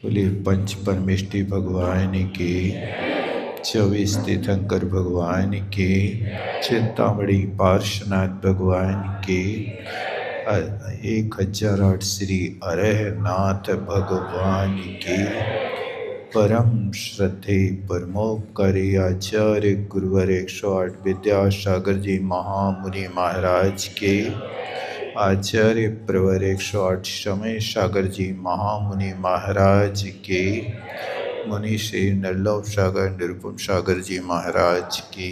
बोलिए पंच परमेष्टि भगवान की, 24 तीर्थंकर भगवान की, चिंतामणि पार्श्वनाथ भगवान की, 1008 श्री अरहनाथ भगवान की, परम श्रद्धे परमोपकारी आचार्य गुरुवर 108 विद्यासागर जी महामुनि महाराज के, आचार्य प्रवर 108 समय सागर जी महामुनि महाराज के, मुनि श्री निर्लोभ सागर निरुपम सागर जी महाराज की,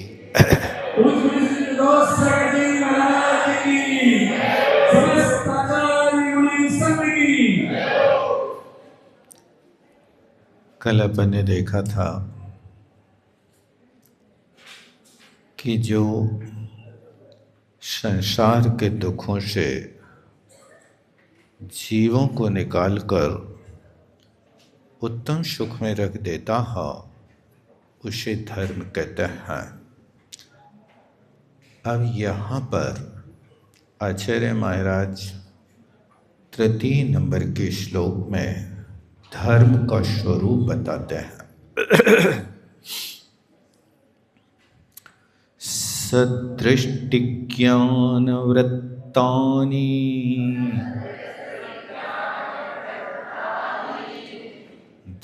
कल अपन ने देखा था कि जो संसार के दुखों से जीवों को निकालकर उत्तम सुख में रख देता है उसे धर्म कहते हैं। अब यहाँ पर आचार्य महाराज तृतीय नंबर के श्लोक में धर्म का स्वरूप बताते हैं। सदृष्टि ज्ञान वृत्तानि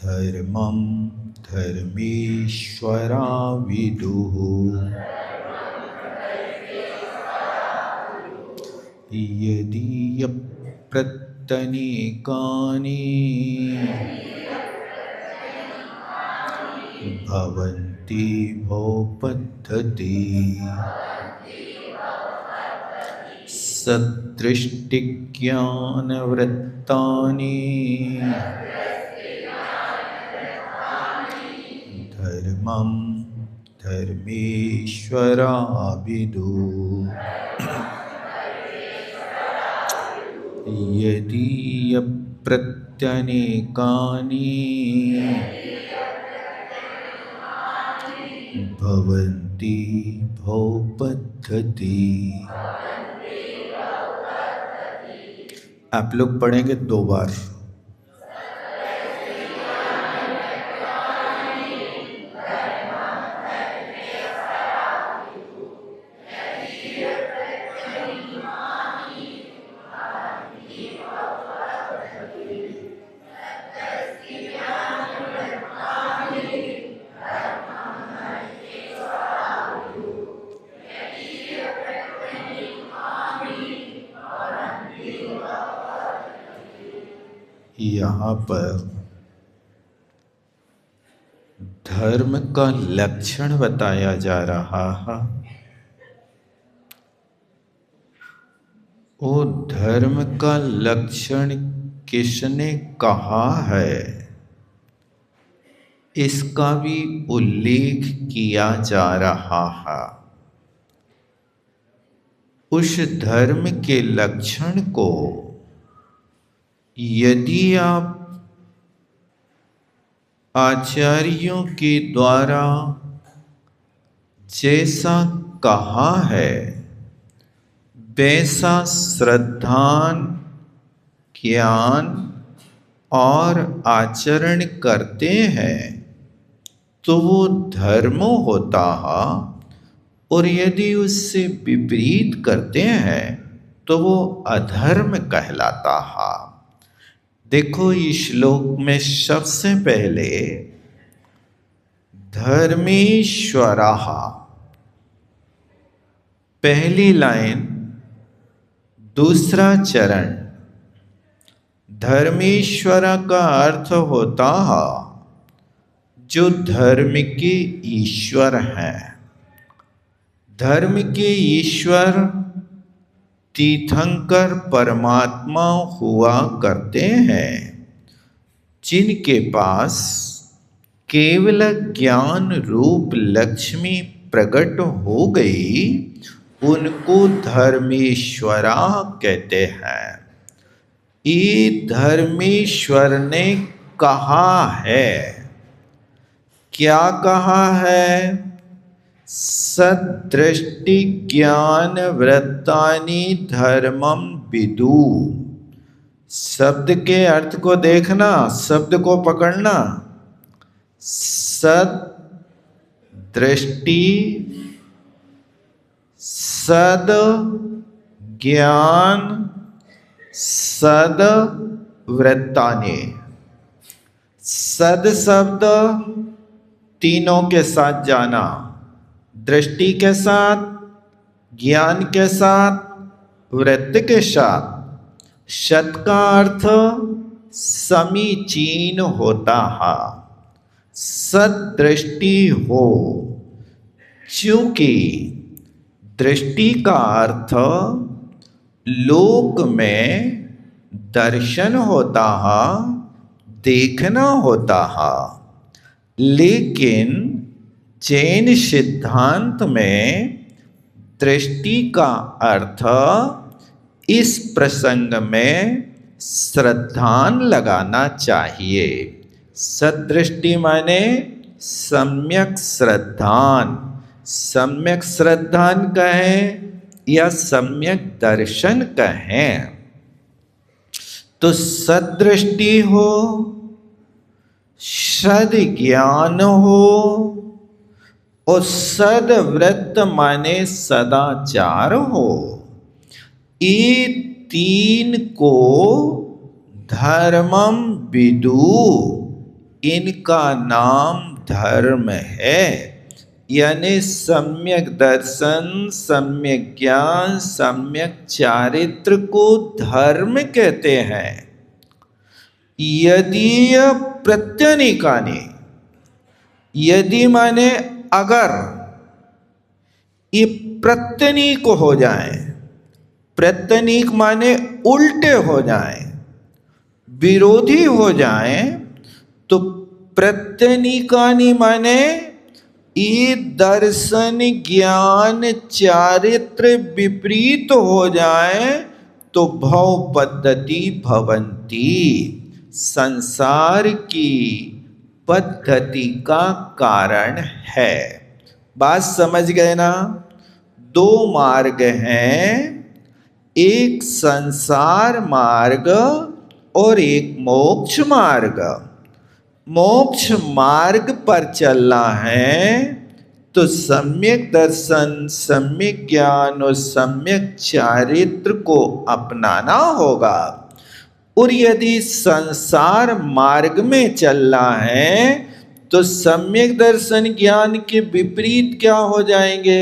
धर्मं धर्मेश्वरा विदुः यदि प्रत्यनीकानि भवन्ति भवपद्धति सदृष्टि ज्ञान वृत्तानि धर्मं धर्मेश्वरा विदुः यदि प्रत्यनेकानि भवन्ति भवपद्धति। आप लोग पढ़ेंगे 2 बार। यहाँ पर धर्म का लक्षण बताया जा रहा है। वो धर्म का लक्षण किसने कहा है इसका भी उल्लेख किया जा रहा है। उस धर्म के लक्षण को यदि आप आचार्यों के द्वारा जैसा कहा है वैसा श्रद्धान ज्ञान और आचरण करते हैं तो वो धर्म होता है, और यदि उससे विपरीत करते हैं तो वो अधर्म कहलाता है। देखो इस श्लोक में सबसे पहले धर्मेश्वरः, पहली लाइन दूसरा चरण। धर्मेश्वर का अर्थ होता है जो धर्म के ईश्वर हैं। धर्म के ईश्वर तीर्थंकर परमात्मा हुआ करते हैं जिनके पास केवल ज्ञान रूप लक्ष्मी प्रकट हो गई, उनको धर्मेश्वरा कहते हैं। ये धर्मेश्वर ने कहा है। क्या कहा है? सदृष्टि ज्ञान वृत्तानि धर्मम विदु। शब्द के अर्थ को देखना, शब्द को पकड़ना। सदृष्टि, सद ज्ञान, सद वृत्तानि। सद शब्द तीनों के साथ जाना, दृष्टि के साथ, ज्ञान के साथ, वृत्ति के साथ। सत का अर्थ समीचीन होता है, सदृष्टि हो। चूंकि दृष्टि का अर्थ लोक में दर्शन होता है, देखना होता है, लेकिन जैन सिद्धांत में दृष्टि का अर्थ इस प्रसंग में श्रद्धान लगाना चाहिए। सदृष्टि माने सम्यक श्रद्धान। सम्यक श्रद्धान कहें या सम्यक दर्शन कहें। तो सदृष्टि हो, सद ज्ञान हो और सदवृत्त माने सदाचार हो। ये तीन को धर्मम विदु, इनका नाम धर्म है। यानी सम्यक दर्शन, सम्यक ज्ञान, सम्यक चारित्र को धर्म कहते हैं। यदि प्रत्यनीकानि, यदि माने अगर ये प्रत्यनीक हो जाए, प्रत्यनीक माने उल्टे हो जाए, विरोधी हो जाए, तो प्रत्यनीकानि माने ये दर्शन ज्ञान चारित्र विपरीत हो जाए तो भव पद्धति भवंती, संसार की पद्धति का कारण है। बात समझ गए ना? दो मार्ग हैं, एक संसार मार्ग और एक मोक्ष मार्ग। मोक्ष मार्ग पर चलना है तो सम्यक दर्शन, सम्यक ज्ञान और सम्यक चारित्र को अपनाना होगा। और यदि संसार मार्ग में चलना है तो सम्यक दर्शन ज्ञान के विपरीत क्या हो जाएंगे?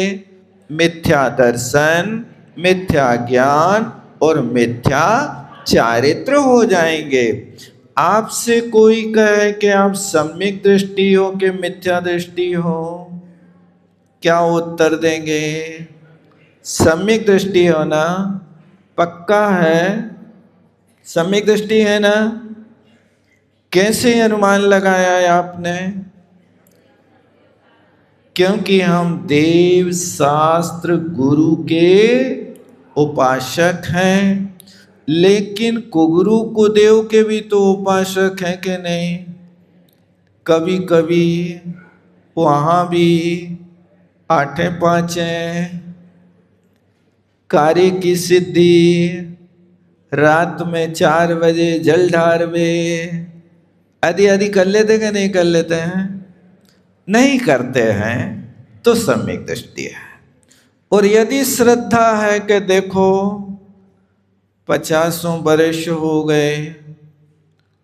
मिथ्या दर्शन, मिथ्या ज्ञान और मिथ्या चारित्र हो जाएंगे। आपसे कोई कहे कि आप सम्यक दृष्टि हो कि मिथ्या दृष्टि हो, क्या उत्तर देंगे? सम्यक दृष्टि हो ना? पक्का है? सम्यक दृष्टि है ना? कैसे अनुमान लगाया है आपने? क्योंकि हम देव शास्त्र गुरु के उपासक हैं। लेकिन कुगुरु को देव के भी तो उपासक हैं कि नहीं? कभी कभी वहाँ भी आठे पाँचे कार्य की सिद्धि, रात में 4 बजे जल ढारवे, आदि आदि कर लेते कि नहीं कर लेते हैं? नहीं करते हैं तो सम्यक दृष्टि है। और यदि श्रद्धा है कि देखो 50 वर्ष हो गए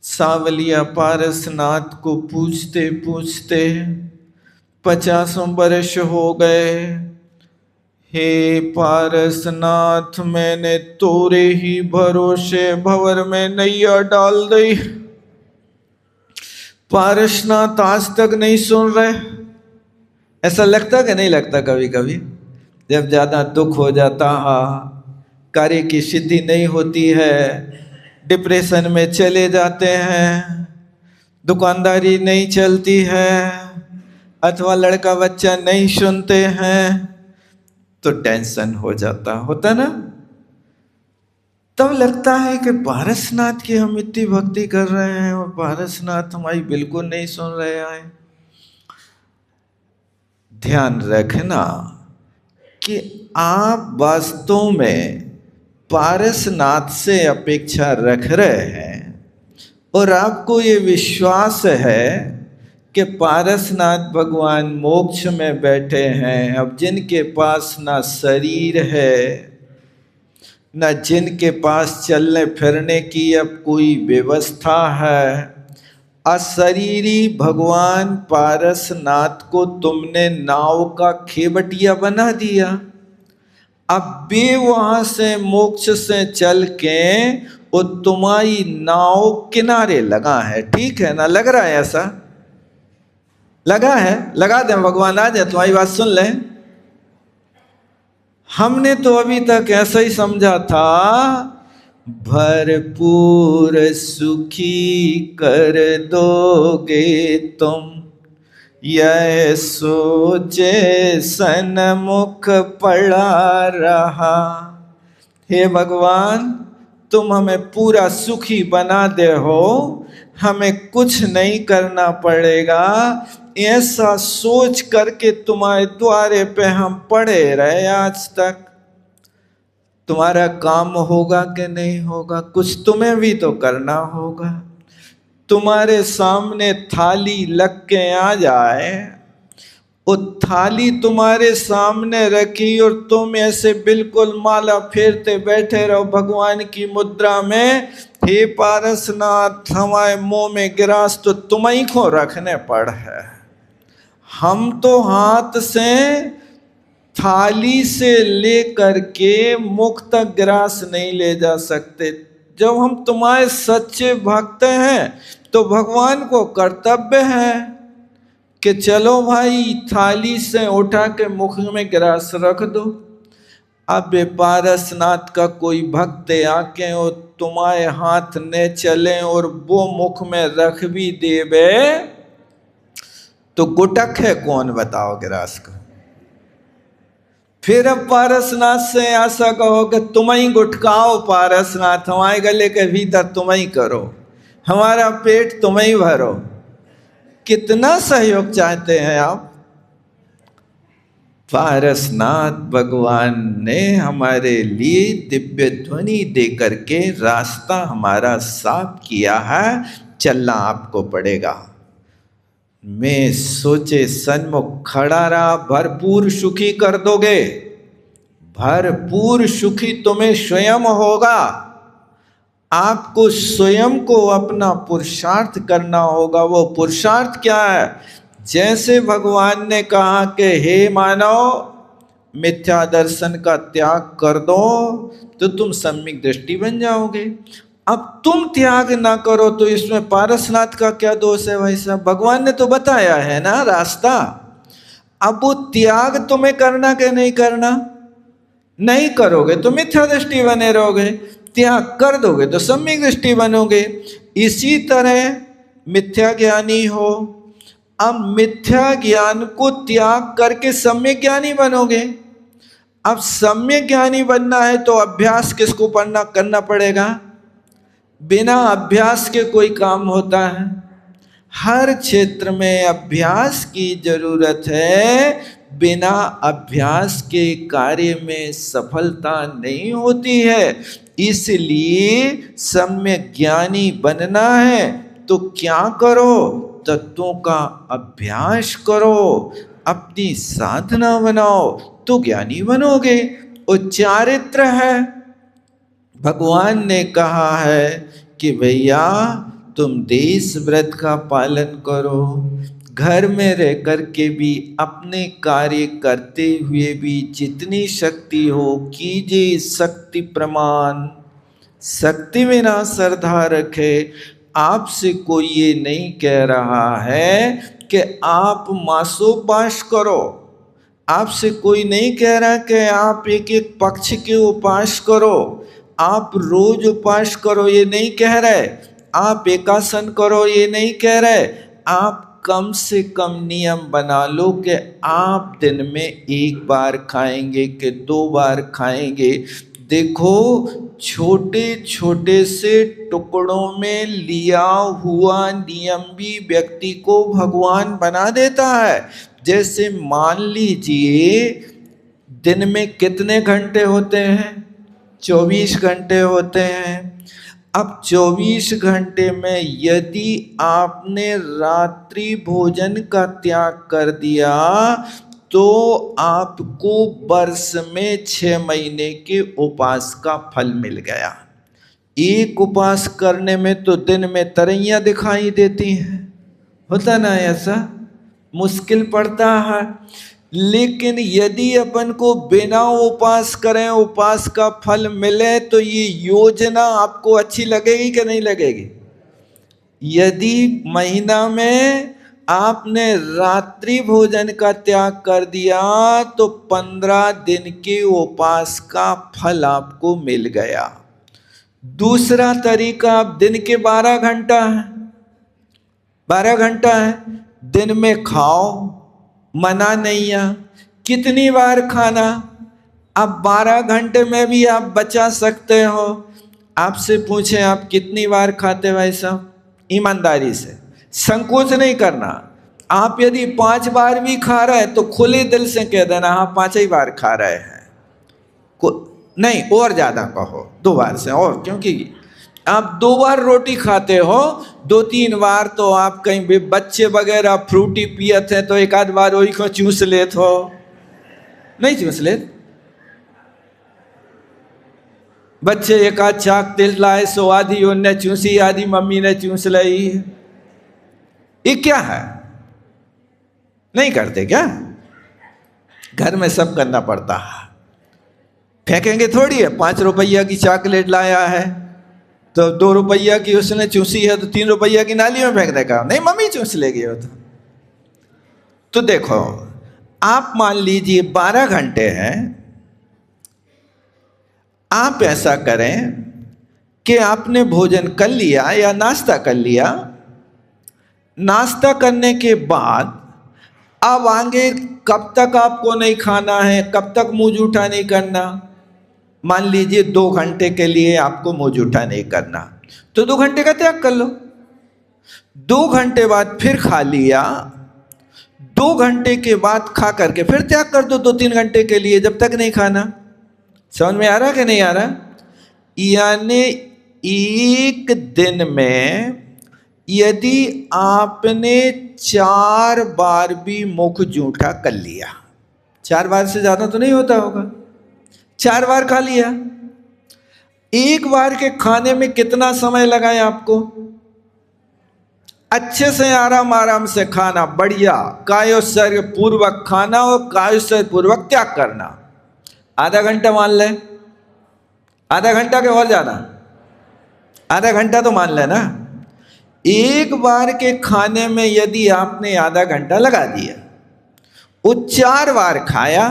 सांवलिया पारसनाथ को पूछते पूछते, 50 वर्ष हो गए, हे पारसनाथ मैंने तोरे ही भरोसे भंवर में नैया डाल दी। पारसनाथ आज तक नहीं सुन रहे। ऐसा लगता कि नहीं लगता? कभी कभी जब ज्यादा दुख हो जाता है, कार्य की सिद्धि नहीं होती है, डिप्रेशन में चले जाते हैं, दुकानदारी नहीं चलती है, अथवा लड़का बच्चा नहीं सुनते हैं, तो टेंशन हो जाता होता ना। तब लगता है कि पारसनाथ की हम इतनी भक्ति कर रहे हैं और पारसनाथ हमारी बिल्कुल नहीं सुन रहे हैं। ध्यान रखना कि आप वास्तव में पारसनाथ से अपेक्षा रख रहे हैं और आपको ये विश्वास है कि पारसनाथ भगवान मोक्ष में बैठे हैं। अब जिनके पास ना शरीर है, न जिनके पास चलने फिरने की अब कोई व्यवस्था है, अशरीरी भगवान पारसनाथ को तुमने नाव का खेवटिया बना दिया। अब वे वहां से मोक्ष से चल के वो तुम्हारी नाव किनारे लगा है। ठीक है ना? लग रहा है ऐसा? लगा है? लगा दें भगवान आ जाए, तुम्हारी बात सुन लें। हमने तो अभी तक ऐसा ही समझा था, भरपूर सुखी कर दोगे तुम, यह सोचे सन्मुख पड़ा रहा। हे भगवान, तुम हमें पूरा सुखी बना दे हो, हमें कुछ नहीं करना पड़ेगा, ऐसा सोच करके तुम्हारे द्वारे पे हम पड़े रहे आज तक। तुम्हारा काम होगा कि नहीं होगा? कुछ तुम्हें भी तो करना होगा। तुम्हारे सामने थाली लग के आ जाए, वो थाली तुम्हारे सामने रखी और तुम ऐसे बिल्कुल माला फेरते बैठे रहो भगवान की मुद्रा में, हे पारसनाथ हमारे मुंह में गिरास तो तुम्हीं को रखने पड़ है। हम तो हाथ से थाली से लेकर के मुख तक गिरास नहीं ले जा सकते। जब हम तुम्हारे सच्चे भक्त हैं तो भगवान को कर्तव्य है कि चलो भाई थाली से उठा के मुख में गिरास रख दो। अब पारसनाथ का कोई भक्त आके और तुम्हारे हाथ ने चले और वो मुख में रख भी देवे तो गुटक है कौन, बताओ गिरास का? फिर अब पारसनाथ से आशा कहो कि तुम ही गुटकाओ पारसनाथ, हमारे गले के भीतर तुम ही करो, हमारा पेट तुम ही भरो। कितना सहयोग चाहते हैं आप? पारसनाथ भगवान ने हमारे लिए दिव्य ध्वनि दे करके रास्ता हमारा साफ किया है, चलना आपको पड़ेगा। मैं सोचे सन्मुख खड़ा रहा, भरपूर सुखी कर दोगे। भरपूर सुखी तुम्हें स्वयं होगा। आपको स्वयं को अपना पुरुषार्थ करना होगा। वो पुरुषार्थ क्या है? जैसे भगवान ने कहा कि हे मानव, मिथ्या दर्शन का त्याग कर दो तो तुम सम्यक दृष्टि बन जाओगे। अब तुम त्याग ना करो तो इसमें पारसनाथ का क्या दोष है भाई साहब? भगवान ने तो बताया है ना रास्ता। अब वो त्याग तुम्हें करना कि नहीं करना? नहीं करोगे तो मिथ्या दृष्टि बने रहोगे, त्याग कर दोगे तो सम्यक दृष्टि बनोगे। इसी तरह मिथ्या ज्ञानी हो, अब मिथ्या ज्ञान को त्याग करके सम्यक ज्ञानी बनोगे। अब सम्यक ज्ञानी बनना है तो अभ्यास किसको करना पड़ेगा? बिना अभ्यास के कोई काम होता है? हर क्षेत्र में अभ्यास की जरूरत है। बिना अभ्यास के कार्य में सफलता नहीं होती है। इसलिए सम्यक ज्ञानी बनना है तो क्या करो? तत्वों का अभ्यास करो, अपनी साधना बनाओ तो ज्ञानी बनोगे। और चारित्र है, भगवान ने कहा है कि भैया तुम देश व्रत का पालन करो, घर में रह कर के भी अपने कार्य करते हुए भी जितनी शक्ति हो कीजिए शक्ति प्रमाण। शक्ति बिना श्रद्धा रखे। आपसे कोई ये नहीं कह रहा है कि आप मासोपास करो, आपसे कोई नहीं कह रहा कि आप एक एक पक्ष के उपास करो, आप रोज उपास करो, ये नहीं कह रहे। आप एकासन करो, ये नहीं कह रहे। आप कम से कम नियम बना लो कि आप दिन में एक बार खाएंगे कि 2 बार खाएंगे। देखो, छोटे छोटे से टुकड़ों में लिया हुआ नियम भी व्यक्ति को भगवान बना देता है। जैसे मान लीजिए दिन में कितने घंटे होते हैं? 24 घंटे होते हैं। अब 24 घंटे में यदि आपने रात्रि भोजन का त्याग कर दिया तो आपको वर्ष में 6 महीने के उपवास का फल मिल गया। एक उपवास करने में तो दिन में तरैया दिखाई देती हैं, होता ना ऐसा, मुश्किल पड़ता है। लेकिन यदि अपन को बिना उपवास करें उपवास का फल मिले तो ये योजना आपको अच्छी लगेगी कि नहीं लगेगी? यदि महीना में आपने रात्रि भोजन का त्याग कर दिया तो 15 दिन के उपवास का फल आपको मिल गया। दूसरा तरीका, आप दिन के 12 घंटा है, 12 घंटा है, दिन में खाओ, मना नहीं है, कितनी बार खाना। अब 12 घंटे में भी आप बचा सकते हो। आपसे पूछें आप कितनी बार खाते भाई साहब? ईमानदारी से, संकोच नहीं करना। आप यदि 5 बार भी खा रहे हैं तो खुले दिल से कह देना हाँ 5 ही बार खा रहे हैं, नहीं और ज़्यादा कहो 2 बार से। और क्योंकि आप 2 बार रोटी खाते हो, 2-3 बार तो आप कहीं भी बच्चे वगैरह फ्रूटी पियत हैं तो एक आध बार वही को चूस लेत हो, नहीं चूस लेत? बच्चे एक आध चाक तिल लाए सो आधी उनने चूसी, आधी मम्मी ने चूस ली। ये क्या है? नहीं करते क्या? घर में सब करना पड़ता है। फेंकेंगे थोड़ी है। 5 रुपया की चॉकलेट लाया है तो 2 रुपया की उसने चूसी है तो 3 रुपया की नाली में फेंक देगा, नहीं मम्मी चूस लेगी वो तो देखो आप मान लीजिए 12 घंटे हैं। आप ऐसा करें कि आपने भोजन कर लिया या नाश्ता कर लिया, नाश्ता करने के बाद अब आगे कब तक आपको नहीं खाना है, कब तक मुंह जूठा नहीं करना। मान लीजिए 2 घंटे के लिए आपको मुंह जूठा नहीं करना तो 2 घंटे का त्याग कर लो। 2 घंटे बाद फिर खा लिया, 2 घंटे के बाद खा करके फिर त्याग कर दो 2-3 घंटे के लिए, जब तक नहीं खाना। समझ में आ रहा कि नहीं आ रहा? यानी एक दिन में यदि आपने 4 बार भी मुख जूठा कर लिया, 4 बार से ज्यादा तो नहीं होता होगा, 4 बार खा लिया, एक बार के खाने में कितना समय लगा है आपको? अच्छे से आराम आराम से खाना, बढ़िया कायोत्सर्ग पूर्वक खाना और कायोत्सर्ग पूर्वक त्याग करना। आधा घंटा मान ले, आधा घंटा के और ज्यादा, आधा घंटा तो मान लेना। एक बार के खाने में यदि आपने आधा घंटा लगा दिया, वो 4 बार खाया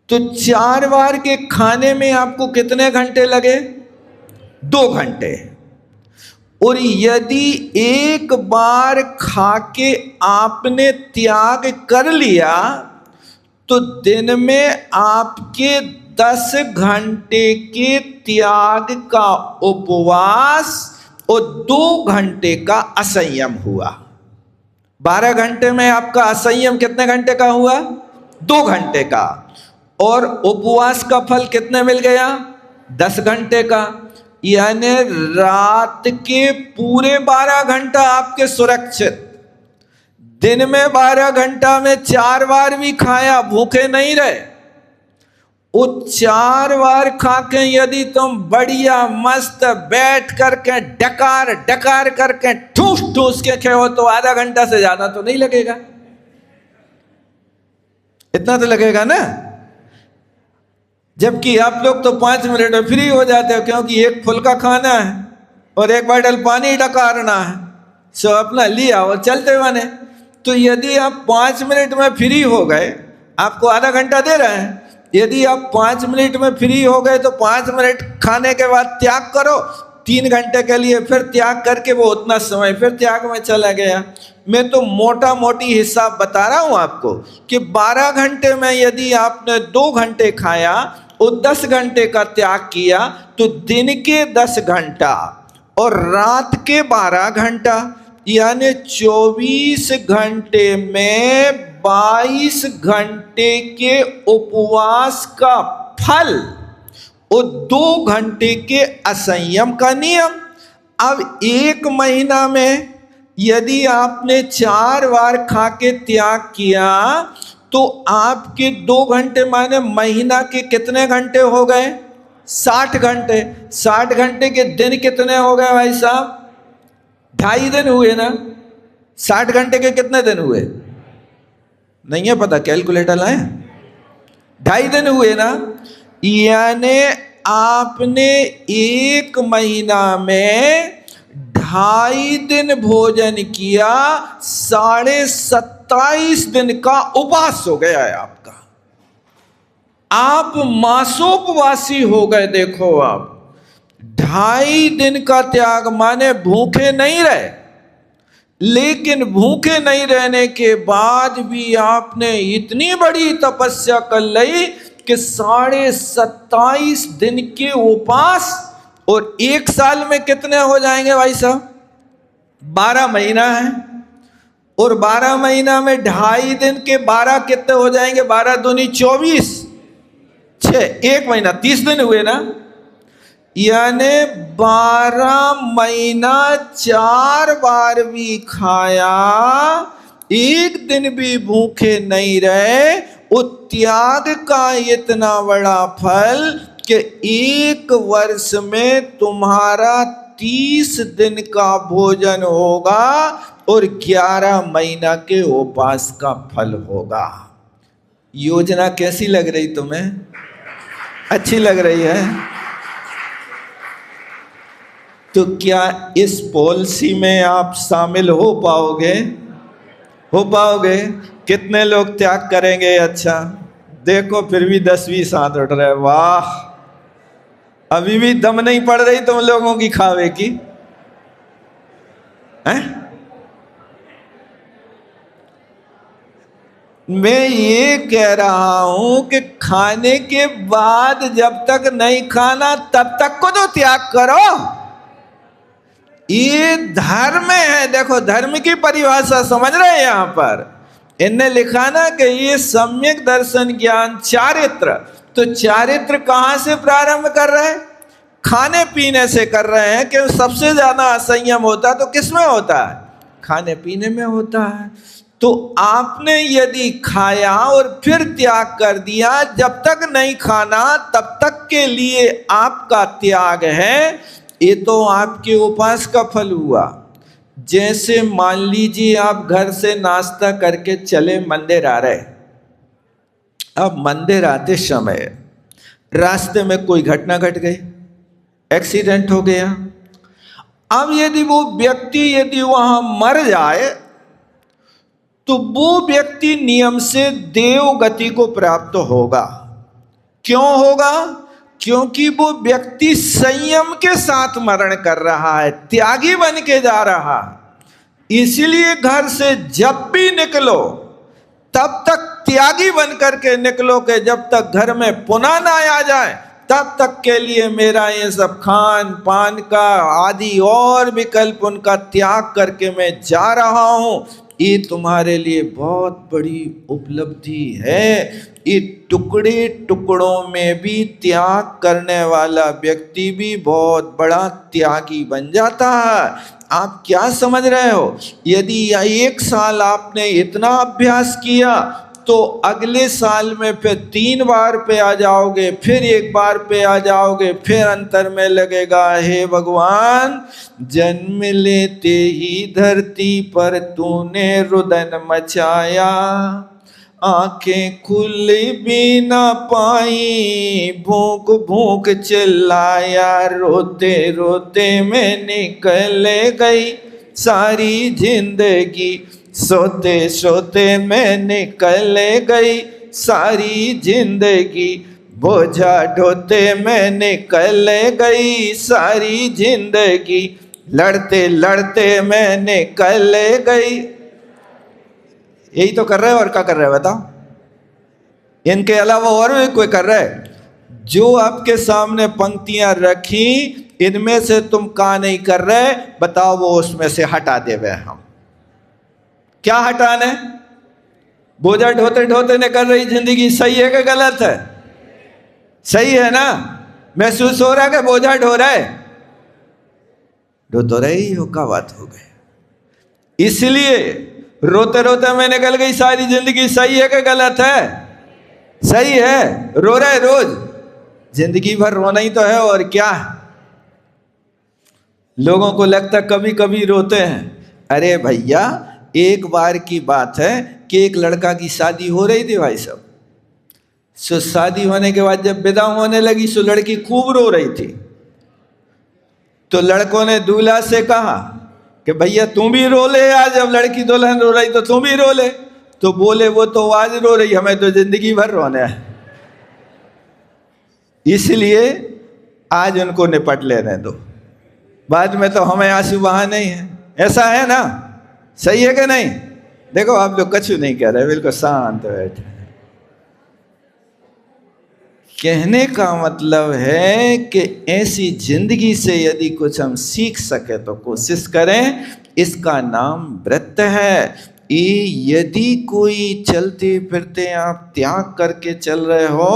तो 4 बार के खाने में आपको कितने घंटे लगे? 2 घंटे। और यदि एक बार खा के आपने त्याग कर लिया तो दिन में आपके 10 घंटे के त्याग का उपवास और 2 घंटे का असंयम हुआ। 12 घंटे में आपका असंयम कितने घंटे का हुआ? 2 घंटे का। और उपवास का फल कितने मिल गया? 10 घंटे का। यानी रात के पूरे 12 घंटा आपके सुरक्षित। दिन में 12 घंटा में 4 बार भी खाया, भूखे नहीं रहे। वो 4 बार खा के यदि तुम बढ़िया मस्त बैठ करके डकार डकार करके ठूस ठूस के खाओ तो आधा घंटा से ज्यादा तो नहीं लगेगा, इतना तो लगेगा ना। जबकि आप लोग तो 5 मिनट में फ्री हो जाते हो, क्योंकि एक फुल्का खाना है और 1 बोतल पानी डकारना है, सो अपना लिया और चलते बने। तो यदि आप 5 मिनट में फ्री हो गए, आपको आधा घंटा दे रहे हैं, यदि आप 5 मिनट में फ्री हो गए तो 5 मिनट खाने के बाद त्याग करो, 3 घंटे के लिए फिर त्याग करके वो उतना समय फिर त्याग में चला गया। मैं तो मोटा मोटी हिसाब बता रहा हूं आपको कि 12 घंटे में यदि आपने 2 घंटे खाया और 10 घंटे का त्याग किया तो दिन के 10 घंटा और रात के 12 घंटा, यानी 24 घंटे में 22 घंटे के उपवास का फल और 2 घंटे के असंयम का नियम। अब 1 महीना में यदि आपने 4 बार खा के त्याग किया तो आपके 2 घंटे माने महीना के कितने घंटे हो गए? 60 घंटे। 60 घंटे के दिन कितने हो गए भाई साहब? 2.5 दिन हुए ना। 60 घंटे के कितने दिन हुए? नहीं है पता, कैलकुलेटर लाए? 2.5 दिन हुए ना। यानी आपने 1 महीना में 2.5 दिन भोजन किया, 27.5 दिन का उपवास हो गया है आपका। आप मासोपवासी हो गए। देखो आप 2.5 दिन का त्याग माने भूखे नहीं रहे, लेकिन भूखे नहीं रहने के बाद भी आपने इतनी बड़ी तपस्या कर ली कि 27.5 दिन के उपवास। और 1 साल में कितने हो जाएंगे भाई साहब? 12 महीना है। और 12 महीना में 2.5 दिन के 12 कितने हो जाएंगे? 12 दूनी 24, 6, 1 महीना 30 दिन हुए ना। यानी 12 महीना 4 बार भी खाया, 1 दिन भी भूखे नहीं रहे। वो त्याग का इतना बड़ा फल कि 1 वर्ष में तुम्हारा 30 दिन का भोजन होगा और 11 महीना के उपवास का फल होगा। योजना कैसी लग रही तुम्हें? अच्छी लग रही है? तो क्या इस पॉलिसी में आप शामिल हो पाओगे? हो पाओगे? कितने लोग त्याग करेंगे? अच्छा देखो, फिर भी 10-20 हाथ उठ रहे। वाह, अभी भी दम नहीं पड़ रही तुम लोगों की खावे की हैं? मैं ये कह रहा हूं कि खाने के बाद जब तक नहीं खाना तब तक को तो त्याग करो। ये धर्म है। देखो धर्म की परिभाषा समझ रहे हैं यहां पर? इनने लिखा ना कि ये सम्यक दर्शन ज्ञान चारित्र। तो चारित्र कहां से प्रारंभ कर रहे हैं? खाने पीने से कर रहे हैं। कि सबसे ज्यादा असंयम होता तो किसमें होता है? खाने पीने में होता है। तो आपने यदि खाया और फिर त्याग कर दिया, जब तक नहीं खाना तब तक के लिए आपका त्याग है, ये तो आपके उपवास का फल हुआ। जैसे मान लीजिए आप घर से नाश्ता करके चले मंदिर आ रहे। अब मंदिर आते समय रास्ते में कोई घटना घट गई, एक्सीडेंट हो गया। अब यदि वो व्यक्ति यदि वहां मर जाए तो वो व्यक्ति नियम से देव गति को प्राप्त होगा। क्यों होगा? क्योंकि वो व्यक्ति संयम के साथ मरण कर रहा है, त्यागी बन के जा रहा है। इसलिए घर से जब भी निकलो तब तक त्यागी बन करके निकलो कि जब तक घर में पुनः ना आ जाए तब तक के लिए मेरा ये सब खान पान का आदि और विकल्प उनका त्याग करके मैं जा रहा हूं। ये तुम्हारे लिए बहुत बड़ी उपलब्धि है। ये टुकड़े टुकड़ों में भी त्याग करने वाला व्यक्ति भी बहुत बड़ा त्यागी बन जाता है। आप क्या समझ रहे हो? यदि 1 साल आपने इतना अभ्यास किया तो अगले साल में फिर 3 बार पे आ जाओगे, फिर 1 बार पे आ जाओगे, फिर अंतर में लगेगा हे भगवान, जन्म लेते ही धरती पर तूने रुदन मचाया, आंखें खुली भी ना पाई, भूख भूख चिल्लाया, रोते रोते मैं निकल गई सारी जिंदगी, सोते सोते मैं निकल गई सारी जिंदगी, बोझा ढोते मैं निकल गई सारी जिंदगी, लड़ते लड़ते मैं निकल गई। यही तो कर रहे हो, और क्या कर रहे हो बताओ? इनके अलावा और भी कोई कर रहा है? जो आपके सामने पंक्तियां रखी इनमें से तुम का नहीं कर रहे, बताओ वो उसमें से हटा देवे हम। क्या हटाने? बोझा ढोते ढोते निकल रही जिंदगी, सही है कि गलत है? सही है ना? महसूस हो रहा है कि बोझा ढो रहा है? ढो तो रही हो, का बात हो गई। इसलिए रोते रोते में निकल गई सारी जिंदगी, सही है कि गलत है? सही है। रो रहे रोज, जिंदगी भर रोना ही तो है, और क्या। लोगों को लगता कभी कभी रोते हैं। अरे भैया, एक बार की बात है कि एक लड़का की शादी हो रही थी भाई साहब। सो शादी होने के बाद जब विदा होने लगी, सो लड़की खूब रो रही थी। तो लड़कों ने दूल्हा से कहा कि भैया तुम भी रो ले आज, जब लड़की दुल्हन रो रही तो तुम भी रो ले। तो बोले वो तो आज रो रही, हमें तो जिंदगी भर रोना है, इसलिए आज उनको निपट लेने दो, बाद में तो हमें आंसू बहाने ही है। ऐसा है ना? सही है कि नहीं? देखो आप लोग कछु नहीं कह रहे, बिल्कुल शांत बैठे। कहने का मतलब है कि ऐसी जिंदगी से यदि कुछ हम सीख सके तो कोशिश करें। इसका नाम व्रत है। यदि कोई चलते फिरते आप त्याग करके चल रहे हो,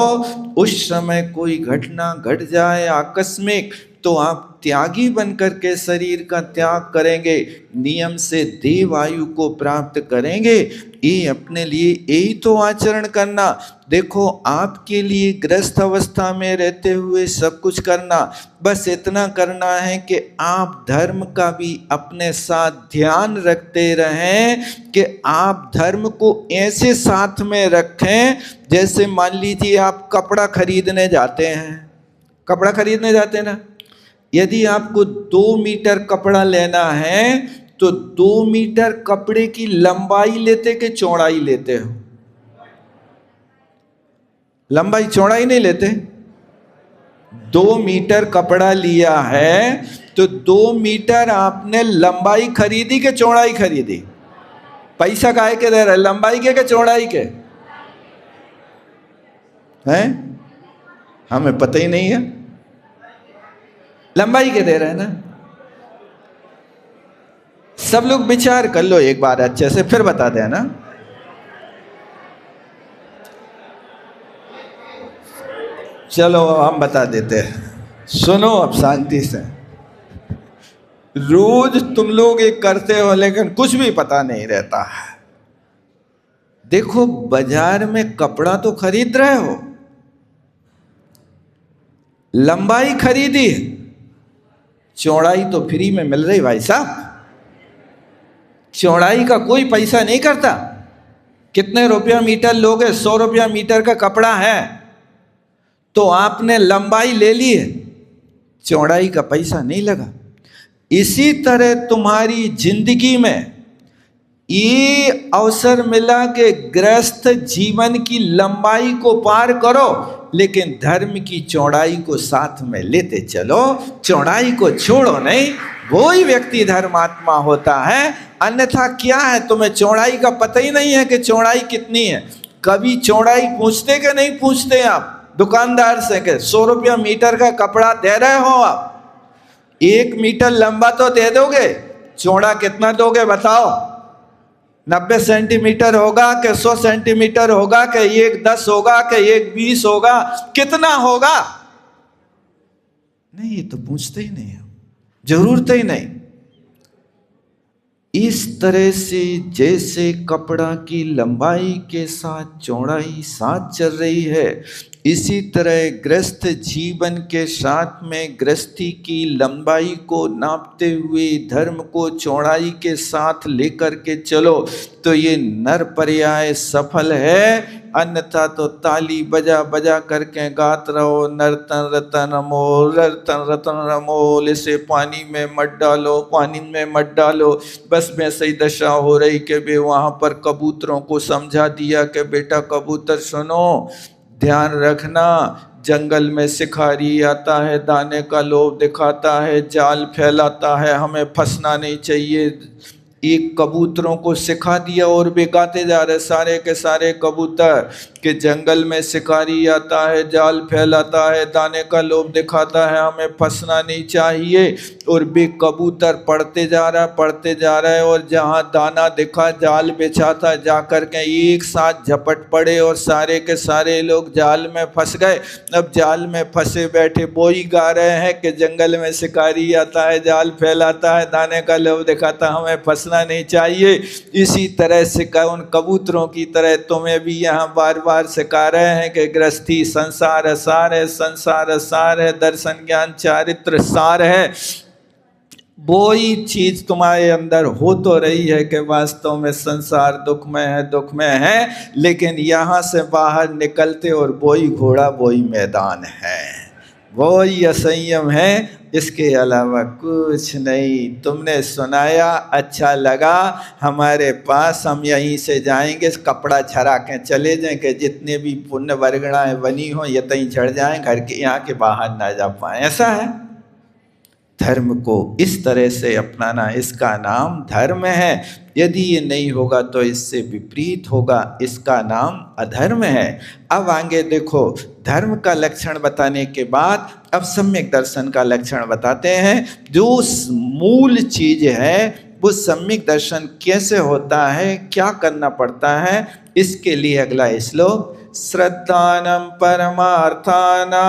उस समय कोई घटना घट जाए आकस्मिक, तो आप त्यागी बनकर के शरीर का त्याग करेंगे, नियम से देव आयु को प्राप्त करेंगे। ये अपने लिए यही तो आचरण करना। देखो, आपके लिए गृहस्थ अवस्था में रहते हुए सब कुछ करना, बस इतना करना है कि आप धर्म का भी अपने साथ ध्यान रखते रहें, कि आप धर्म को ऐसे साथ में रखें जैसे मान लीजिए आप कपड़ा खरीदने जाते हैं। कपड़ा खरीदने जाते हैं ना, यदि आपको 2 मीटर कपड़ा लेना है तो 2 मीटर कपड़े की लंबाई लेते कि चौड़ाई लेते हो? लंबाई चौड़ाई नहीं लेते। 2 मीटर कपड़ा लिया है तो 2 मीटर आपने लंबाई खरीदी कि चौड़ाई खरीदी? पैसा काहे के दे रहे? लंबाई के चौड़ाई के? हैं? हमें पता ही नहीं है। लंबाई के दे रहे हैं ना। सब लोग विचार कर लो एक बार अच्छे से, फिर बता देना। चलो हम बता देते हैं, सुनो अब शांति से। रोज तुम लोग एक करते हो लेकिन कुछ भी पता नहीं रहता है। देखो, बाजार में कपड़ा तो खरीद रहे हो, लंबाई खरीदी, चौड़ाई तो फ्री में मिल रही भाई साहब। चौड़ाई का कोई पैसा नहीं करता। कितने रुपया मीटर लोगे? 100 रुपया मीटर का कपड़ा है तो आपने लंबाई ले ली है, चौड़ाई का पैसा नहीं लगा। इसी तरह तुम्हारी जिंदगी में ये अवसर मिला कि गृहस्थ जीवन की लंबाई को पार करो, लेकिन धर्म की चौड़ाई को साथ में लेते चलो। चौड़ाई को छोड़ो नहीं, वो ही व्यक्ति धर्मात्मा होता है। अन्यथा क्या है, तुम्हें चौड़ाई का पता ही नहीं है कि चौड़ाई कितनी है। कभी चौड़ाई पूछते कि नहीं पूछते आप दुकानदार से कि 100 रुपया मीटर का कपड़ा दे रहे हो आप, 1 मीटर लंबा तो दे दोगे, चौड़ा कितना दोगे बताओ? 90 सेंटीमीटर होगा कि 100 सेंटीमीटर होगा कि 1 10 होगा कि 1 20 होगा? कितना होगा? नहीं, ये तो पूछते ही नहीं, जरूरत ही नहीं। इस तरह से जैसे कपड़ा की लंबाई के साथ चौड़ाई साथ चल रही है, इसी तरह गृहस्थ जीवन के साथ में गृहस्थी की लंबाई को नापते हुए धर्म को चौड़ाई के साथ लेकर के चलो तो ये नर पर्याय सफल है। अन्यथा तो ताली बजा बजा करके गात रहो, नर्तन रतन अमोल, नर्तन रतन अमोल, इसे पानी में मत डालो, पानी में मत डालो। बस वैसे ही दशा हो रही कि वे वहाँ पर कबूतरों को समझा दिया कि बेटा कबूतर सुनो, ध्यान रखना, जंगल में शिकारी आता है, दाने का लोभ दिखाता है, जाल फैलाता है, हमें फंसना नहीं चाहिए। एक कबूतरों को सिखा दिया और वे गाते जा रहे सारे के सारे कबूतर कि जंगल में शिकारी आता है, जाल फैलाता है, दाने का लोभ दिखाता है, हमें फंसना नहीं चाहिए। और वे कबूतर पढ़ते जा रहा है और जहाँ दाना दिखा जाल बिछाता, जा कर के एक साथ झपट पड़े और सारे के सारे लोग जाल में फंस गए। अब जाल में फंसे बैठे बोई गा रहे हैं कि जंगल में शिकारी आता है, जाल फैलाता है, दाने का लोभ दिखाता, हमें फंसना नहीं चाहिए। इसी तरह से उन कबूतरों की तरह तुम्हें भी यहाँ बार बार सिखा रहे हैं कि गृहस्थी संसार सार है, संसार सार है, दर्शन ज्ञान चारित्र सार है। वो ही चीज तुम्हारे अंदर हो तो रही है कि वास्तव में संसार दुख में है, दुख में है, लेकिन यहाँ से बाहर निकलते और वही घोड़ा वही मैदान है, वही असंयम है, इसके अलावा कुछ नहीं। तुमने सुनाया, अच्छा लगा, हमारे पास, हम यहीं से जाएंगे, कपड़ा छरा के चले जाएं कि जितने भी पुण्य वर्गणाएं बनी हो ये तहीं चढ़ जाएं, घर के यहाँ के बाहर ना जा पाए। ऐसा है। धर्म को इस तरह से अपनाना, इसका नाम धर्म है। यदि ये नहीं होगा तो इससे विपरीत होगा, इसका नाम अधर्म है। अब आगे देखो, धर्म का लक्षण बताने के बाद अब सम्यक दर्शन का लक्षण बताते हैं। जो मूल चीज है वो सम्यक दर्शन कैसे होता है, क्या करना पड़ता है, इसके लिए अगला श्लोक, श्रद्धानम परमार्थाना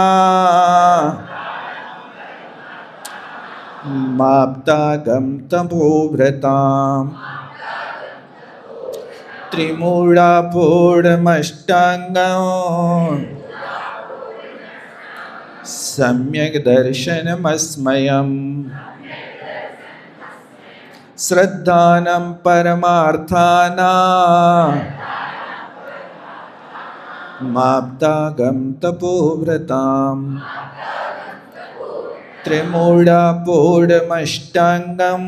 माप्तागम तपोव्रताम त्रिमूढ़ापूर्णमष्टांगं सम्यक् दर्शनमस्मयम्। श्रद्धानं परमार्थानां माप्तागं तपोव्रताम् त्रिमूढ़ापूर्णमष्टांगं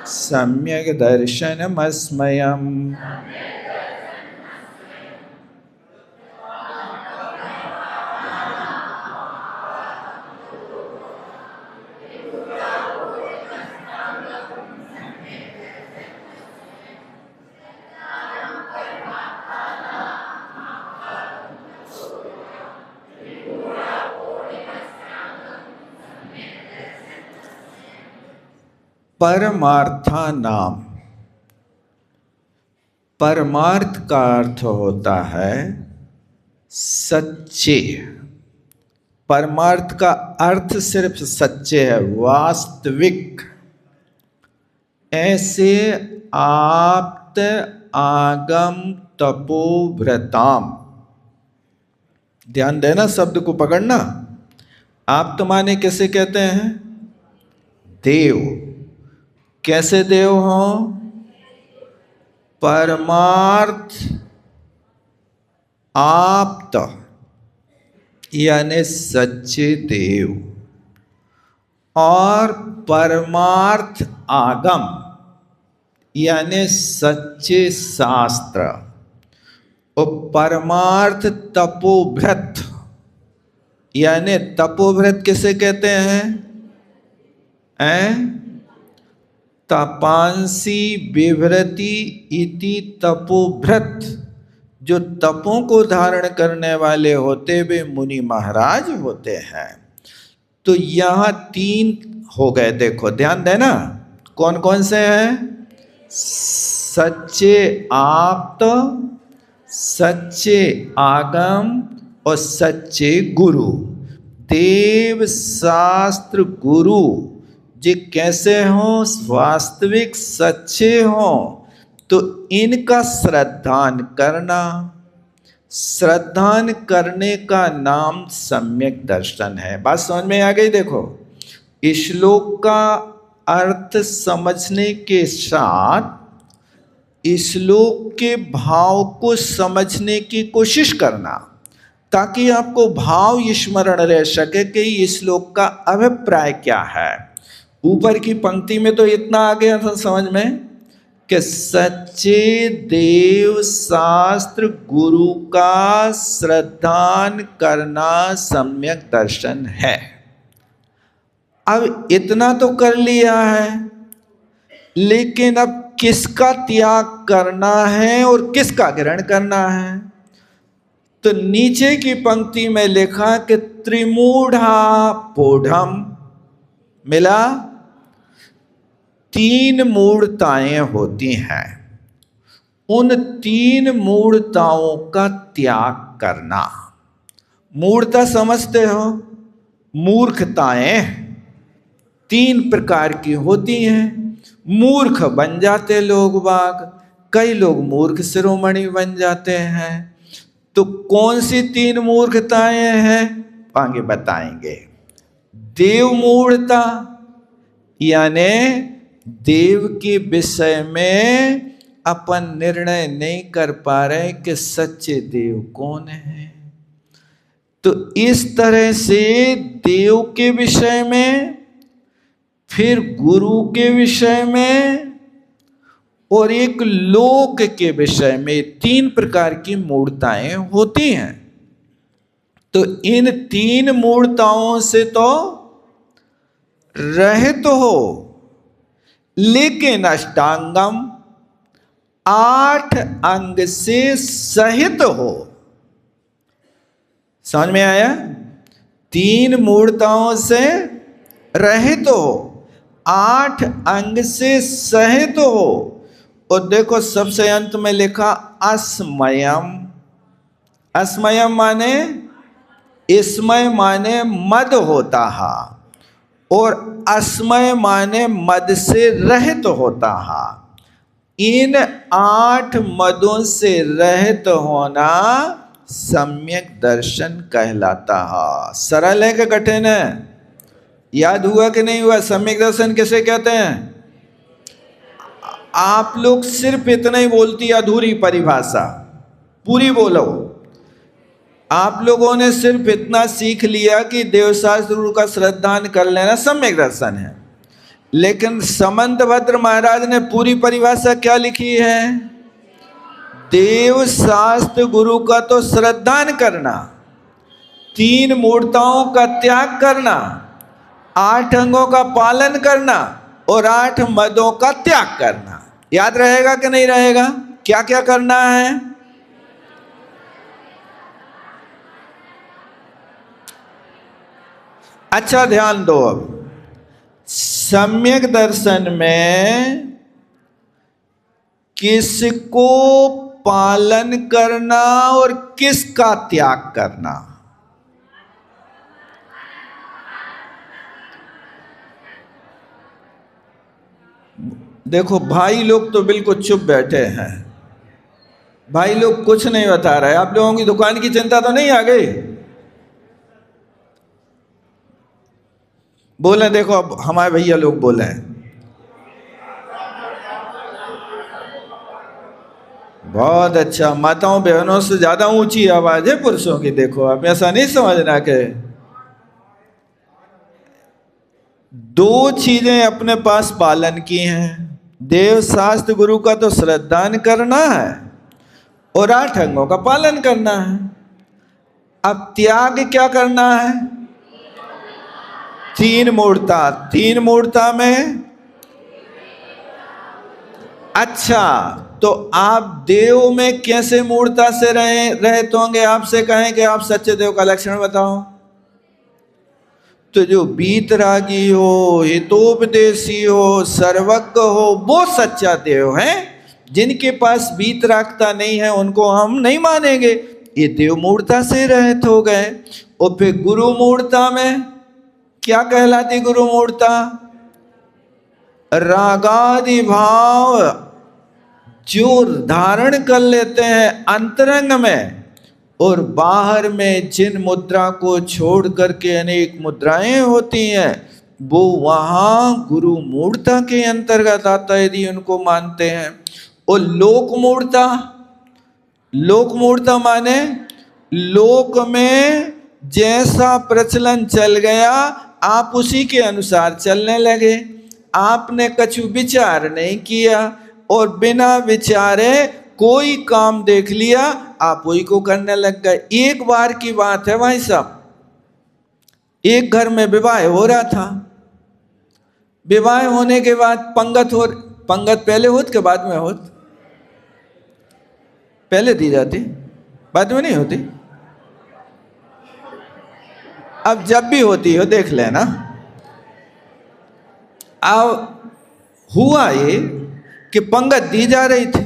सम्यक् दर्शनमस्मयम्। परमार्था नाम, परमार्थ का अर्थ होता है सच्चे। परमार्थ का अर्थ सिर्फ सच्चे है, वास्तविक। ऐसे आप्त आगम तपोव्रताम, ध्यान देना, शब्द को पकड़ना। आप तो माने किसे कहते हैं? देव। कैसे देव हो? परमार्थ आप्त यानी सच्चे देव, और परमार्थ आगम यानी सच्चे शास्त्र, और परमार्थ तपोव्रत यानी तपोव्रत किसे कहते हैं? तपांसी बिभ्रति इति तपोव्रत। जो तपों को धारण करने वाले होते वे मुनि महाराज होते हैं। तो यहाँ 3 हो गए, देखो ध्यान देना, कौन कौन से हैं? सच्चे आप्त, सच्चे आगम और सच्चे गुरु। देव शास्त्र गुरु जी कैसे हों? वास्तविक सच्चे हों। तो इनका श्रद्धान करना, श्रद्धान करने का नाम सम्यक दर्शन है। बात समझ में आ गई? देखो, श्लोक का अर्थ समझने के साथ श्लोक के भाव को समझने की कोशिश करना, ताकि आपको भाव स्मरण रह सके कि इस श्लोक का अभिप्राय क्या है। ऊपर की पंक्ति में तो इतना आ गया था समझ में कि सच्चे देव शास्त्र गुरु का श्रद्धान करना सम्यक दर्शन है। अब इतना तो कर लिया है, लेकिन अब किसका त्याग करना है और किसका ग्रहण करना है? तो नीचे की पंक्ति में लिखा कि त्रिमूढ़ा पोढ़म, मिला 3 मूढ़ताएं होती हैं, उन 3 मूढ़ताओं का त्याग करना। मूढ़ता समझते हो? मूर्खताएं 3 प्रकार की होती हैं। मूर्ख बन जाते लोग बाग, कई लोग मूर्ख शिरोमणि बन जाते हैं। तो कौन सी 3 मूर्खताएं हैं आगे बताएंगे। देव मूढ़ता, यानी देव के विषय में अपन निर्णय नहीं कर पा रहे कि सच्चे देव कौन है। तो इस तरह से देव के विषय में, फिर गुरु के विषय में और एक लोक के विषय में 3 प्रकार की मूढ़ताएं होती हैं। तो इन 3 मूढ़ताओं से तो रहित हो, लेकिन अष्टांगम 8 अंग से सहित हो। समझ में आया? 3 मूढ़ताओं से रहित हो, 8 अंग से सहित हो। और देखो सबसे अंत में लिखा अस्मयम। अस्मयम माने, इसमय माने मद होता है, और अस्मय माने मद से रहित होता है। इन 8 मदों से रहित होना सम्यक दर्शन कहलाता है। सरल है कि कठिन है? याद हुआ कि नहीं हुआ? सम्यक दर्शन किसे कहते हैं? आप लोग सिर्फ इतना ही बोलती, अधूरी परिभाषा, पूरी बोलो। आप लोगों ने सिर्फ इतना सीख लिया कि देवशास्त्र गुरु का श्रद्धान कर लेना सम्यक दर्शन है, लेकिन समंतभद्र महाराज ने पूरी परिभाषा क्या लिखी है? देव शास्त्र गुरु का तो श्रद्धान करना, 3 मूढ़ताओं का त्याग करना, 8 अंगों का पालन करना और 8 मदों का त्याग करना। याद रहेगा कि नहीं रहेगा? क्या क्या करना है? अच्छा ध्यान दो। अब सम्यक दर्शन में किसको पालन करना और किसका त्याग करना? देखो भाई लोग तो बिल्कुल चुप बैठे हैं, भाई लोग कुछ नहीं बता रहे। आप लोगों की दुकान की चिंता तो नहीं आ गई? बोले, देखो अब हमारे भैया लोग बोले हैं। बहुत अच्छा, माताओं बहनों से ज्यादा ऊंची आवाज है पुरुषों की। देखो आप ऐसा नहीं समझना कि 2 चीजें अपने पास पालन की हैं। देव शास्त्र गुरु का तो श्रद्धान करना है और 8 अंगों का पालन करना है। अब त्याग क्या करना है? 3 मूढ़ता। 3 मूढ़ता में, अच्छा तो आप देव में कैसे मूढ़ता से रहे तो होंगे? आपसे कहें कि आप सच्चे देव का लक्षण बताओ, तो जो बीतरागी हो, हितोपदेशी हो, सर्वज्ञ हो, वो सच्चा देव है। जिनके पास बीतरागता नहीं है उनको हम नहीं मानेंगे। ये देव मूढ़ता से रहित हो गए। और फिर गुरु मूढ़ता में क्या कहलाती? गुरु मूढ़ता रागादि भाव जो धारण कर लेते हैं अंतरंग में, और बाहर में जिन मुद्रा को छोड़ करके अनेक मुद्राएं होती हैं, वो वहाँ गुरु मूढ़ता के अंतर्गत आता है यदि उनको मानते हैं। और लोक मूढ़ता, लोक मूढ़ता माने लोक में जैसा प्रचलन चल गया आप उसी के अनुसार चलने लगे। आपने कछु विचार नहीं किया और बिना विचारे कोई काम देख लिया, आप वही को करने लग गए। एक बार की बात है भाई साहब, एक घर में विवाह हो रहा था, विवाह होने के बाद पंगत हो, पंगत पहले होत के बाद में होत? पहले दी जाती, बाद में नहीं होती। अब जब भी होती हो देख लेना। अब हुआ ये कि पंगत दी जा रही थी।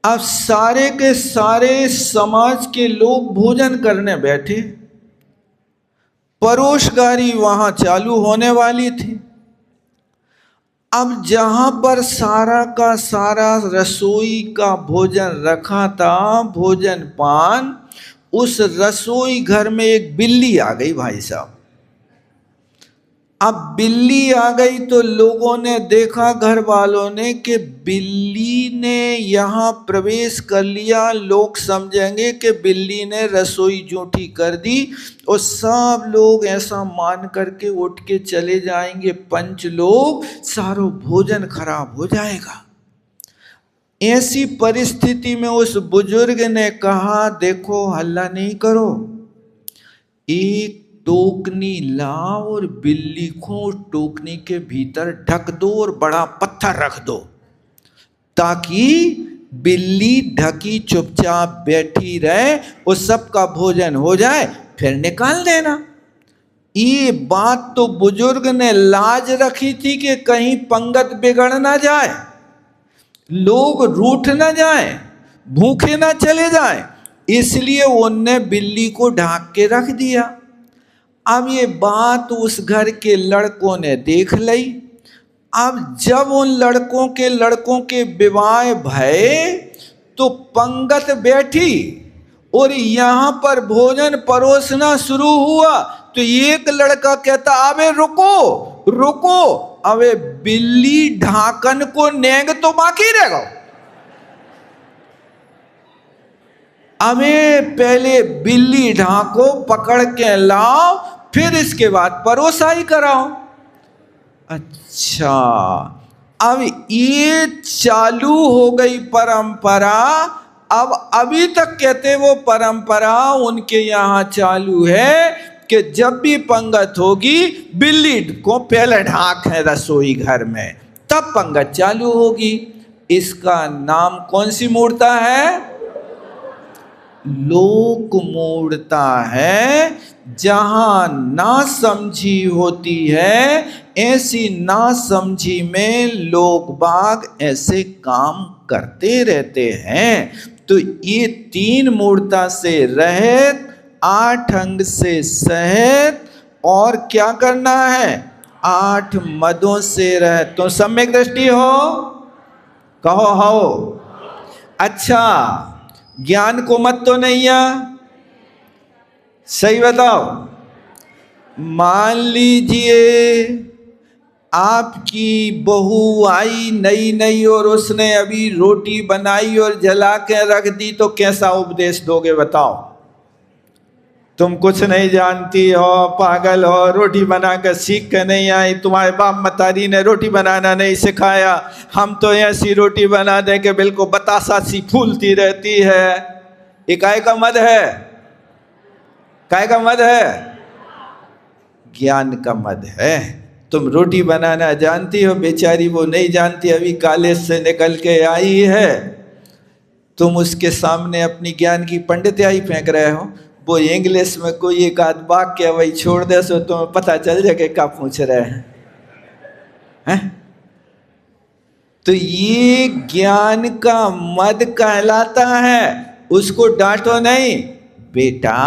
अब सारे के सारे समाज के लोग भोजन करने बैठे, परोसगारी वहां चालू होने वाली थी। अब जहां पर सारा का सारा रसोई का भोजन रखा था, भोजन पान, उस रसोई घर में एक बिल्ली आ गई भाई साहब। अब बिल्ली आ गई तो लोगों ने देखा, घर वालों ने, कि बिल्ली ने यहां प्रवेश कर लिया। लोग समझेंगे कि बिल्ली ने रसोई जूठी कर दी और सब लोग ऐसा मान करके उठ के चले जाएंगे, पंच लोग, सारो भोजन खराब हो जाएगा। ऐसी परिस्थिति में उस बुजुर्ग ने कहा, देखो हल्ला नहीं करो, एक टोकनी लाओ और बिल्ली को टोकनी के भीतर ढक दो और बड़ा पत्थर रख दो, ताकि बिल्ली ढकी चुपचाप बैठी रहे और सबका भोजन हो जाए, फिर निकाल देना। ये बात तो बुजुर्ग ने लाज रखी थी कि कहीं पंगत बिगड़ ना जाए, लोग रूठ ना जाए, भूखे ना चले जाए, इसलिए उनने बिल्ली को ढांक के रख दिया। अब ये बात उस घर के लड़कों ने देख ली। अब जब उन लड़कों के विवाह भये तो पंगत बैठी और यहाँ पर भोजन परोसना शुरू हुआ, तो एक लड़का कहता, अबे रुको रुको, अबे बिल्ली ढाकन को नेंग तो बाकी रहेगा, अबे पहले बिल्ली ढाको, पकड़ के लाओ, फिर इसके बाद परोसाई कराओ। अच्छा, अब ये चालू हो गई परंपरा। अब अभी तक कहते वो परंपरा उनके यहाँ चालू है कि जब भी पंगत होगी बिल्ली को पहले ढाक है रसोई घर में, तब पंगत चालू होगी। इसका नाम कौन सी मूर्ता है? लोक मूर्ता है। जहां ना समझी होती है, ऐसी ना समझी में लोग बाग ऐसे काम करते रहते हैं। तो ये 3 मूर्ता से रहित, 8 अंग से सहित, और क्या करना है? 8 मदों से रहित। तो सम्यक दृष्टि हो, कहो हो। अच्छा, ज्ञान को मत तो नहीं है? सही बताओ। मान लीजिए आपकी बहू आई नई नई और उसने अभी रोटी बनाई और जला के रख दी, तो कैसा उपदेश दोगे बताओ? तुम कुछ नहीं जानती हो, पागल हो, रोटी बनाकर सीख के नहीं आई, तुम्हारे बाप मतारी ने रोटी बनाना नहीं सिखाया, हम तो ऐसी रोटी बना दें कि बिल्कुल बतासा सी फूलती रहती है। ये काय का मद है? काय का मद है? ज्ञान का मद है। तुम रोटी बनाना जानती हो, बेचारी वो नहीं जानती, अभी कॉलेज से निकल के आई है, तुम उसके सामने अपनी ज्ञान की पंडिताई फेंक रहे हो। वो इंग्लिश में कोई एक आध वाक्य वही छोड़ दे, सो तुम्हें पता चल जाए कि क्या पूछ रहे हैं। तो ये ज्ञान का मद कहलाता है। उसको डांटो नहीं, बेटा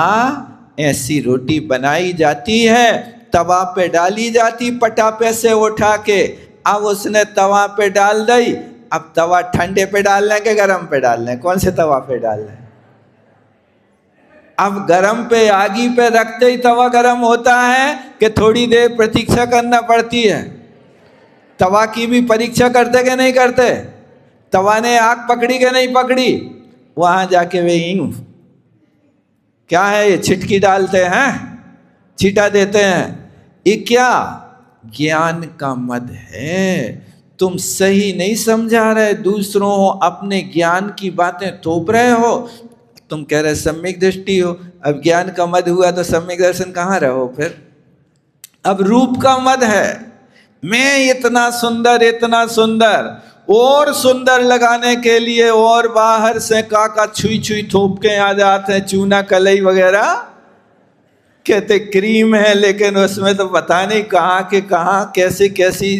ऐसी रोटी बनाई जाती है, तवा पे डाली जाती पटापे से उठा के। अब उसने तवा पे डाल दी, अब तवा ठंडे पे डालने के गरम पे डालने, कौन से तवा पे डालने? अब गरम पे, आगी पे रखते ही तवा गरम होता है कि थोड़ी देर प्रतीक्षा करना पड़ती है? तवा की भी परीक्षा करते कि नहीं करते? तवा ने आग पकड़ी कि नहीं पकड़ी? वहां जाके वे क्या है ये छिटकी डालते हैं, छीटा देते हैं। ये क्या? ज्ञान का मद है। तुम सही नहीं समझा रहे, दूसरों अपने ज्ञान की बातें थोप रहे हो। तुम कह रहे सम्यक दृष्टि हो, अब ज्ञान का मद हुआ तो सम्यक दर्शन कहाँ रहो फिर? अब रूप का मद है मैं इतना सुंदर और सुंदर लगाने के लिए और बाहर से काका छुई छुई थोप के आ जाते हैं, चूना कलई वगैरह, कहते क्रीम है, लेकिन उसमें तो पता नहीं कहाँ के कहाँ कैसी कैसी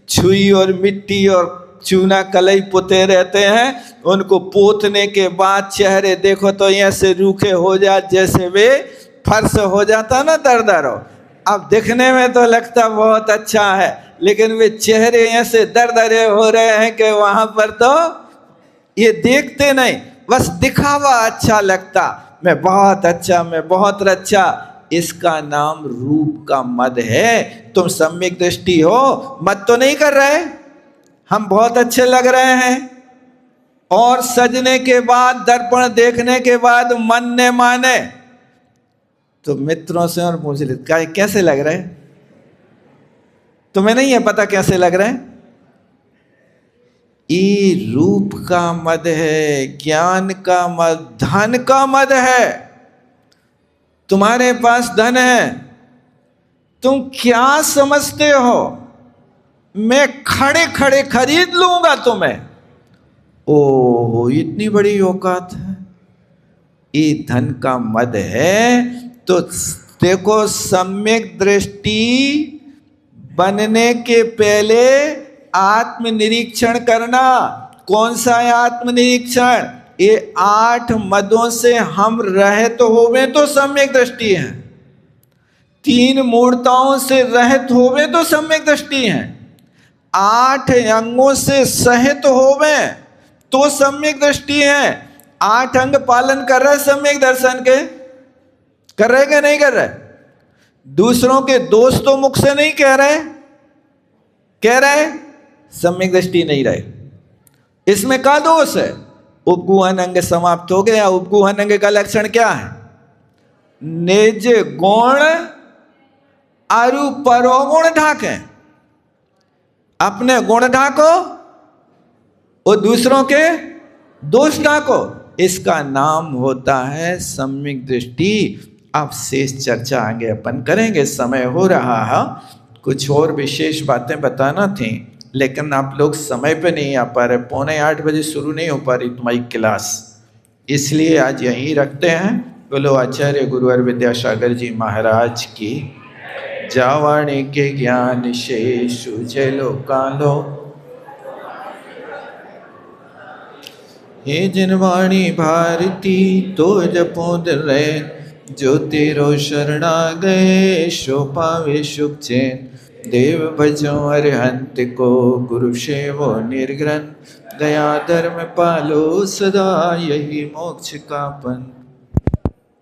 छुई और मिट्टी और चूना कलई पुते रहते हैं। उनको पोतने के बाद चेहरे देखो तो ऐसे रूखे हो जाते जैसे वे फर्श हो जाता ना दरदरो। अब दिखने में तो लगता बहुत अच्छा है, लेकिन वे चेहरे ऐसे दरदरे हो रहे हैं कि वहां पर तो ये देखते नहीं, बस दिखावा अच्छा लगता, मैं बहुत अच्छा, मैं बहुत अच्छा। इसका नाम रूप का मद है। तुम सम्यक दृष्टि हो, मद तो नहीं कर रहे, हम बहुत अच्छे लग रहे हैं, और सजने के बाद दर्पण देखने के बाद मन ने माने तो मित्रों से और पूछ ले कैसे लग रहे हैं, तुम्हें नहीं है पता कैसे लग रहे हैं। ये रूप का मद है, ज्ञान का मद, धन का मद है। तुम्हारे पास धन है, तुम क्या समझते हो मैं खड़े खड़े खरीद लूंगा तुम्हें, ओ इतनी बड़ी औकात है। ये धन का मद है। तो देखो, सम्यक दृष्टि बनने के पहले आत्मनिरीक्षण करना। कौन सा है आत्मनिरीक्षण? ये 8 मदों से हम रहित होवे तो सम्यक दृष्टि है, 3 मूर्ताओं से रहित होवे तो सम्यक दृष्टि है, 8 अंगों से सहित होवे तो सम्यक दृष्टि है। 8 अंग पालन कर रहे सम्यक दर्शन के, कर रहे कि नहीं कर रहे? दूसरों के दोस्तों मुख से नहीं कह रहे सम्यक दृष्टि नहीं रहे। इसमें का दोष है? उपगुहन अंग समाप्त हो गया। उपगुहन अंग का लक्षण क्या है? निज गुण अरु परोगुण ढाके, अपने गुण ढाको और दूसरों के दोष ढाको, इसका नाम होता है सम्यक दृष्टि। अब शेष चर्चा आगे अपन करेंगे, समय हो रहा है। कुछ और विशेष बातें बताना थी, लेकिन आप लोग समय पे नहीं आ पा रहे, 7:45 बजे शुरू नहीं हो पा रही तुम्हारी क्लास, इसलिए आज यहीं रखते हैं। बोलो आचार्य गुरुवर विद्यासागर जी महाराज की। जावाणी के ज्ञान शेषु जलो कालो, हे जिनवाणी भारती तो जपो दिल रे, जो तेरो शरणा गए शो पावे सुख चैन। देव भजो अरहंत को गुरु सेवो निर्ग्रंथ, दया धर्म पालो सदा यही मोक्ष का पंथ।